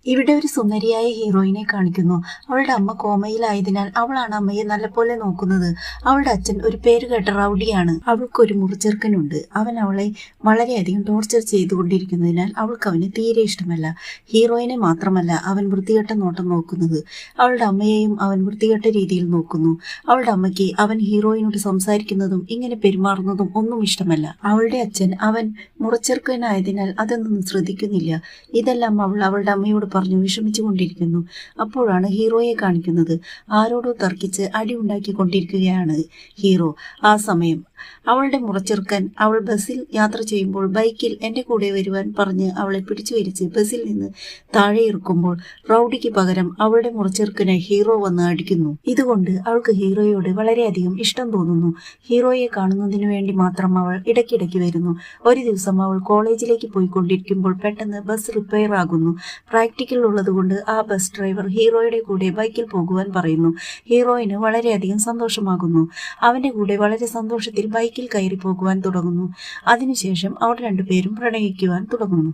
ഇവിടെ ഒരു സുന്ദരിയായ ഹീറോയിനെ കാണിക്കുന്നു. അവളുടെ അമ്മ കോമയിലായതിനാൽ അവളാണ് അമ്മയെ നല്ലപോലെ നോക്കുന്നത്. അവളുടെ അച്ഛൻ ഒരു പേരുകേട്ട റൗഡിയാണ്. അവൾക്കൊരു മുറിച്ചെറുക്കനുണ്ട്. അവൻ അവളെ വളരെയധികം ടോർച്ചർ ചെയ്തുകൊണ്ടിരിക്കുന്നതിനാൽ അവൾക്ക് അവന് തീരെ ഇഷ്ടമല്ല. ഹീറോയിനെ മാത്രമല്ല അവൻ വൃത്തികെട്ട നോട്ടം നോക്കുന്നത്, അവളുടെ അമ്മയെയും അവൻ വൃത്തികെട്ട രീതിയിൽ നോക്കുന്നു. അവളുടെ അമ്മയ്ക്ക് അവൻ ഹീറോയിനോട് സംസാരിക്കുന്നതും ഇങ്ങനെ പെരുമാറുന്നതും ഒന്നും ഇഷ്ടമല്ല. അവളുടെ അച്ഛൻ അവൻ മുറിച്ചെറുക്കനായതിനാൽ അതൊന്നും ശ്രദ്ധിക്കുന്നില്ല. ഇതെല്ലാം അവൾ അവളുടെ അമ്മയോട് പറഞ്ഞു വിഷമിച്ചു കൊണ്ടിരിക്കുന്നു. അപ്പോഴാണ് ഹീറോയെ കാണിക്കുന്നത്. ആരോടോ തർക്കിച്ച് അടി ഉണ്ടാക്കിക്കൊണ്ടിരിക്കുകയാണ് ഹീറോ. ആ സമയം അവളുടെ മുറച്ചെറുക്കൻ അവൾ ബസ്സിൽ യാത്ര ചെയ്യുമ്പോൾ ബൈക്കിൽ എന്റെ കൂടെ വരുവാൻ പറഞ്ഞ് അവളെ പിടിച്ചു വലിച്ച് ബസ്സിൽ നിന്ന് താഴെ ഇറക്കുമ്പോൾ റൗഡിക്ക് പകരം അവളുടെ മുറച്ചെറുക്കനെ ഹീറോ വന്ന് അടിക്കുന്നു. ഇതുകൊണ്ട് അവൾക്ക് ഹീറോയോട് വളരെയധികം ഇഷ്ടം തോന്നുന്നു. ഹീറോയെ കാണുന്നതിനു വേണ്ടി മാത്രം അവൾ ഇടയ്ക്കിടയ്ക്ക് വരുന്നു. ഒരു ദിവസം അവൾ കോളേജിലേക്ക് പോയിക്കൊണ്ടിരിക്കുമ്പോൾ പെട്ടെന്ന് ബസ് റിപ്പയർ ആകുന്നു. പ്രാക്ടിക്കൽ ഉള്ളതുകൊണ്ട് ആ ബസ് ഡ്രൈവർ ഹീറോയുടെ കൂടെ ബൈക്കിൽ പോകുവാൻ പറയുന്നു. ഹീറോയിന് വളരെയധികം സന്തോഷമാകുന്നു. അവന്റെ കൂടെ വളരെ സന്തോഷത്തിൽ ബൈക്കിൽ കയറി പോകുവാൻ തുടങ്ങുന്നു. അതിനുശേഷം അവർ രണ്ടുപേരും പ്രണയിക്കുവാൻ തുടങ്ങുന്നു.